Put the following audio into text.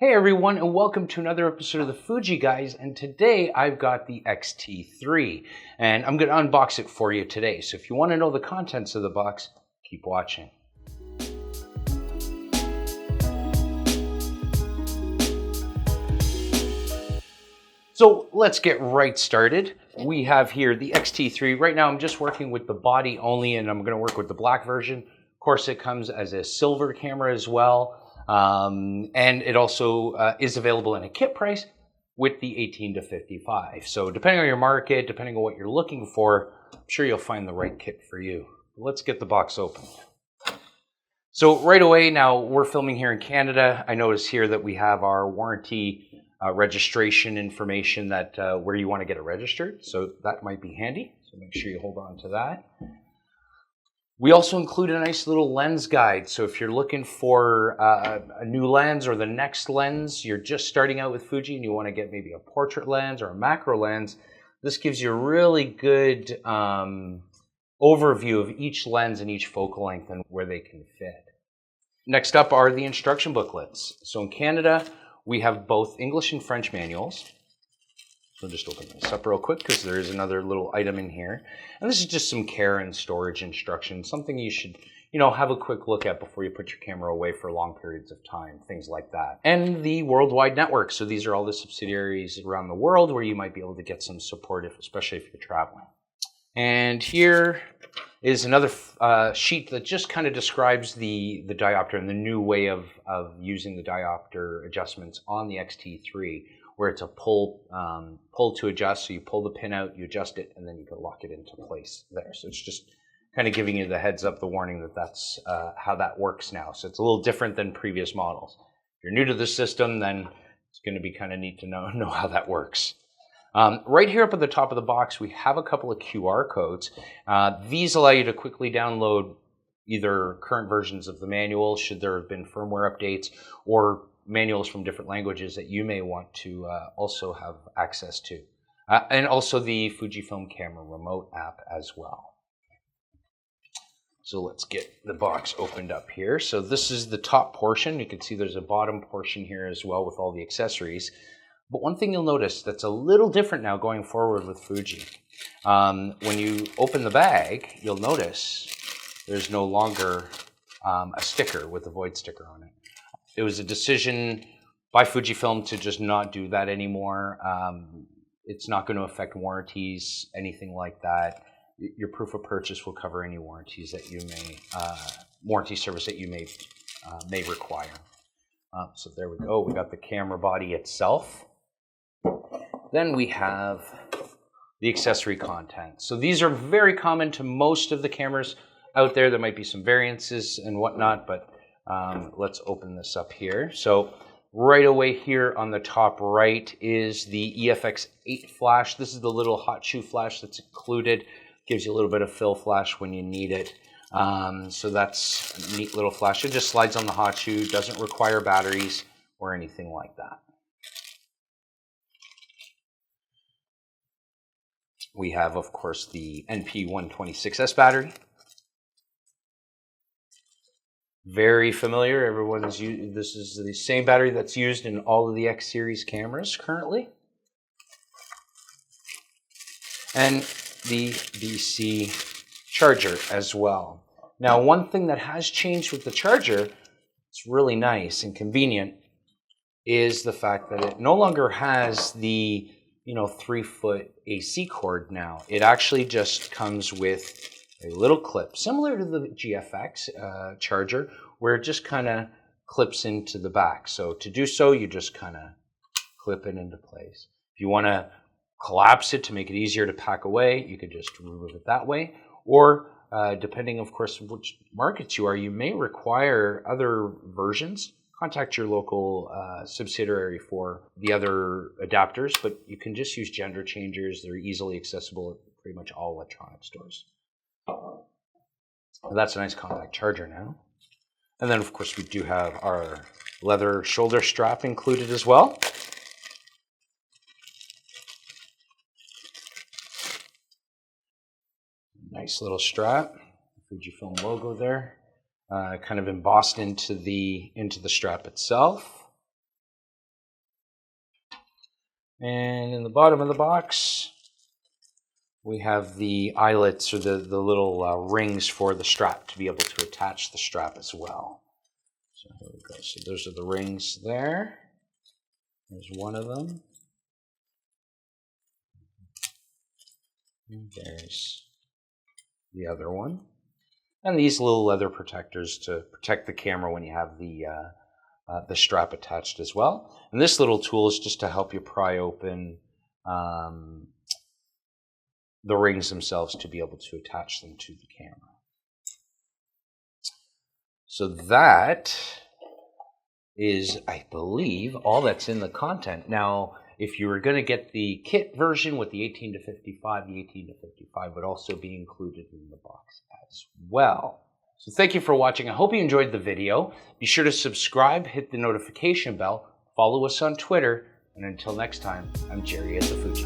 Hey everyone, and welcome to another episode of the Fuji Guys, and today I've got the X-T3, and I'm going to unbox it for you today. So if you want to know the contents of the box, keep watching. So let's get right started. We have here the X-T3. Right now I'm just working with the body only, and I'm going to work with the black version. Of course, it comes as a silver camera as well. And it also is available in a kit price with the 18 to 55. So depending on your market, depending on what you're looking for, I'm sure you'll find the right kit for you. Let's get the box open. So right away, now we're filming here in Canada. I notice here that we have our warranty registration information that where you want to get it registered. So that might be handy. So make sure you hold on to that. We also include a nice little lens guide. So if you're looking for a new lens or the next lens, you're just starting out with Fuji and you want to get maybe a portrait lens or a macro lens, this gives you a really good overview of each lens and each focal length and where they can fit. Next up are the instruction booklets. So in Canada, we have both English and French manuals. So just open this up real quick because there is another little item in here. And this is just some care and storage instructions, something you should, have a quick look at before you put your camera away for long periods of time, things like that. And the worldwide network. So these are all the subsidiaries around the world where you might be able to get some support, especially if you're traveling. And here is another sheet that just kind of describes the diopter and the new way of using the diopter adjustments on the X-T3, where it's a pull to adjust. So you pull the pin out, you adjust it, and then you can lock it into place there. So it's just kind of giving you the heads up, the warning that that's how that works now. So it's a little different than previous models. If you're new to the system, then it's going to be kind of neat to know how that works. Right here up at the top of the box, we have a couple of QR codes. These allow you to quickly download either current versions of the manual, should there have been firmware updates, or manuals from different languages that you may want to also have access to. And also the Fujifilm camera remote app as well. So let's get the box opened up here. So this is the top portion. You can see there's a bottom portion here as well with all the accessories. But one thing you'll notice that's a little different now going forward with Fuji. When you open the bag, you'll notice there's no longer a sticker with the void sticker on it. It was a decision by Fujifilm to just not do that anymore. It's not going to affect warranties, anything like that. Your proof of purchase will cover any warranties that you may, warranty service that you may require. So there we go. We got the camera body itself. Then we have the accessory content. So these are very common to most of the cameras out there. There might be some variances and whatnot, but let's open this up here. So right away here on the top right is the EFX8 flash. This is the little hot shoe flash that's included. Gives you a little bit of fill flash when you need it. So that's a neat little flash. It just slides on the hot shoe, doesn't require batteries or anything like that. We have, of course, the NP126S battery. Very familiar. Everyone's used. This is the same battery that's used in all of the X series cameras currently. And the DC charger as well. Now, one thing that has changed with the charger, it's really nice and convenient, is the fact that it no longer has the 3-foot AC cord now. It actually just comes with a little clip, similar to the GFX charger, where it just kind of clips into the back. So to do so, you just kind of clip it into place. If you want to collapse it to make it easier to pack away, you could just remove it that way. Or depending, of course, which markets you are, you may require other versions. Contact your local subsidiary for the other adapters, but you can just use gender changers. They're easily accessible at pretty much all electronic stores. So that's a nice compact charger now. And then, of course, we do have our leather shoulder strap included as well. Nice little strap, Fujifilm logo there. Kind of embossed into the strap itself. And in the bottom of the box, we have the eyelets, or the little rings for the strap to be able to attach the strap as well. So here we go. So those are the rings there. There's one of them. And there's the other one. And these little leather protectors to protect the camera when you have the strap attached as well. And this little tool is just to help you pry open the rings themselves to be able to attach them to the camera. So that is, I believe, all that's in the content. Now, if you were going to get the kit version with the 18 to 55, the 18 to 55 would also be included in the box as well. So thank you for watching. I hope you enjoyed the video. Be sure to subscribe, hit the notification bell, follow us on Twitter, and until next time, I'm Jerry at the Fuji